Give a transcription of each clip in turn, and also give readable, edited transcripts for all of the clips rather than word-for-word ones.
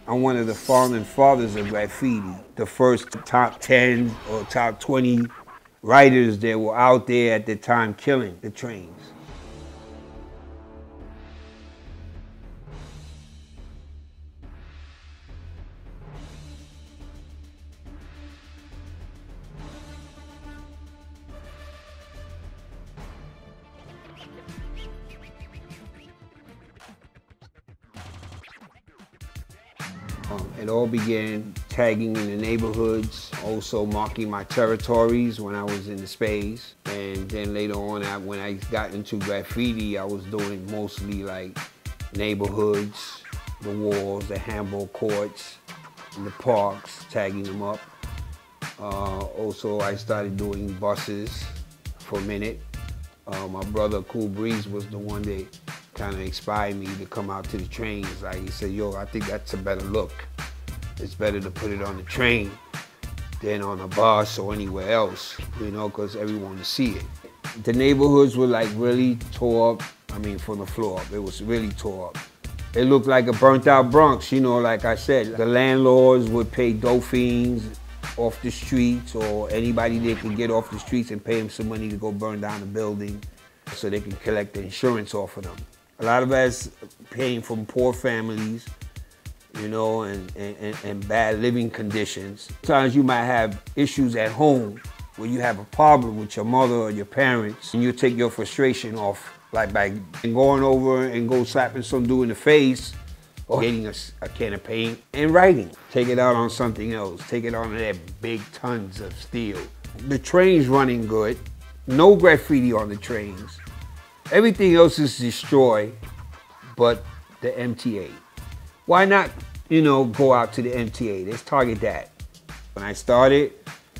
I'm one of the founding fathers of graffiti. The first top 10 or top 20 writers that were out there at the time killing the trains. It all began tagging in the neighborhoods, also marking my territories when I was in the space. And then later on, when I got into graffiti, I was doing mostly like neighborhoods, the walls, the handball courts, and the parks, tagging them up. Also, I started doing buses for a minute. My brother Cool Breeze was the one that kind of inspired me to come out to the trains. Like, he said, yo, I think that's a better look. It's better to put it on the train than on a bus or anywhere else, you know, because everyone will see it. The neighborhoods were like really tore up, I mean, from the floor up. It was really tore up. It looked like a burnt out Bronx, you know, like I said. The landlords would pay dope fiends off the streets, or anybody that could get off the streets and pay them some money to go burn down the building so they can collect the insurance off of them. A lot of us came from poor families, you know, and bad living conditions. Sometimes you might have issues at home where you have a problem with your mother or your parents, and you take your frustration off, like by going over and go slapping some dude in the face, or getting a can of paint and writing. Take it out on something else. Take it on that big tons of steel. The train's running good. No graffiti on the trains. Everything else is destroyed, but the MTA. Why not, you know, go out to the MTA? Let's target that. When I started,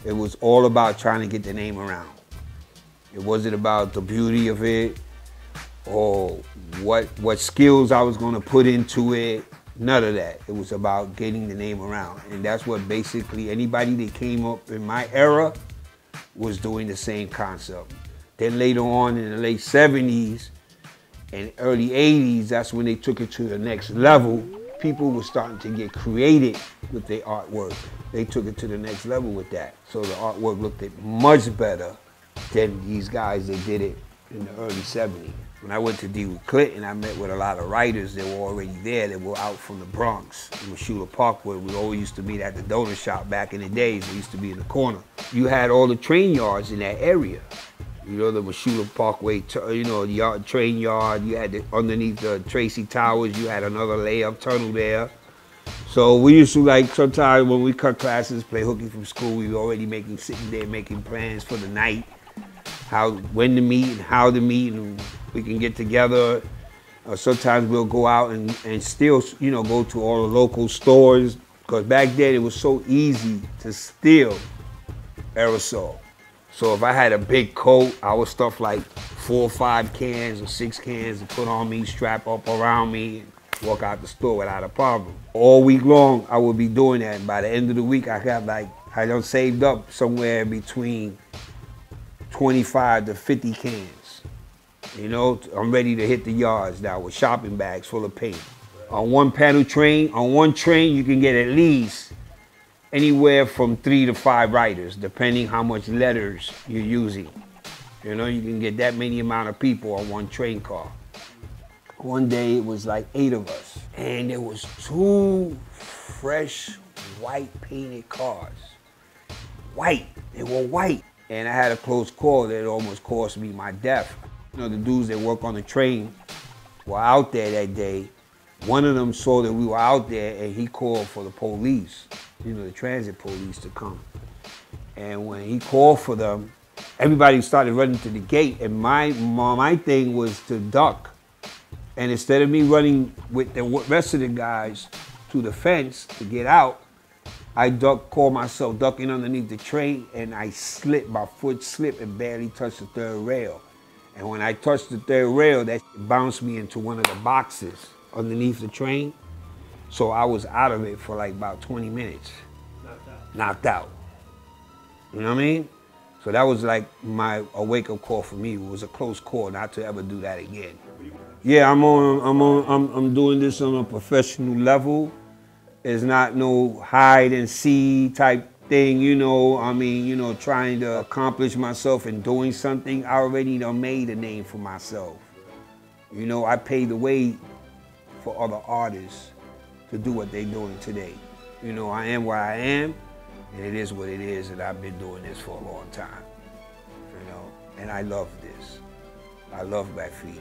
it was all about trying to get the name around. It wasn't about the beauty of it or what skills I was gonna put into it. None of that. It was about getting the name around. And that's what basically anybody that came up in my era was doing the same concept. Then later on in the late 70s and early 80s, that's when they took it to the next level. People were starting to get creative with their artwork. They took it to the next level with that. So the artwork looked much better than these guys that did it in the early 70s. When I went to DeWitt Clinton, I met with a lot of writers that were already there, that were out from the Bronx, in Washula Parkway. We always used to meet at the donut shop back in the days. We used to be in the corner. You had all the train yards in that area. You know, the Washula Parkway, you know, the train yard. You had underneath the Tracy Towers, you had another layup tunnel there. So we used to, like, sometimes when we cut classes, play hooky from school, we were already sitting there making plans for the night, when to meet and how to meet, and we can get together. Sometimes we'll go out and still, you know, go to all the local stores, because back then it was so easy to steal aerosol. So if I had a big coat, I would stuff like 4 or 5 cans or 6 cans to put on me, strap up around me, and walk out the store without a problem. All week long, I would be doing that. And by the end of the week, I done saved up somewhere between 25 to 50 cans. You know, I'm ready to hit the yards now with shopping bags full of paint. On one train, you can get at least anywhere from 3 to 5 writers, depending how much letters you're using. You know, you can get that many amount of people on one train car. One day it was like 8 of us, and there was 2 fresh white painted cars. White, they were white. And I had a close call that almost cost me my death. You know, the dudes that work on the train were out there that day. One of them saw that we were out there, and he called for the police, you know, the transit police, to come. And when he called for them, everybody started running to the gate, and my thing was to duck. And instead of me running with the rest of the guys to the fence to get out, I called myself ducking underneath the train, and I slipped, my foot slipped and barely touched the 3rd rail. And when I touched the 3rd rail, that bounced me into one of the boxes underneath the train. So I was out of it for like about 20 minutes. Knocked out. You know what I mean? So that was like a wake-up call for me. It was a close call not to ever do that again. Yeah, I'm doing this on a professional level. It's not no hide and see type thing, you know. I mean, you know, trying to accomplish myself and doing something. I already done made a name for myself. You know, I paved the way for other artists to do what they're doing today. You know, I am where I am, and it is what it is, and I've been doing this for a long time. You know, and I love this. I love graffiti.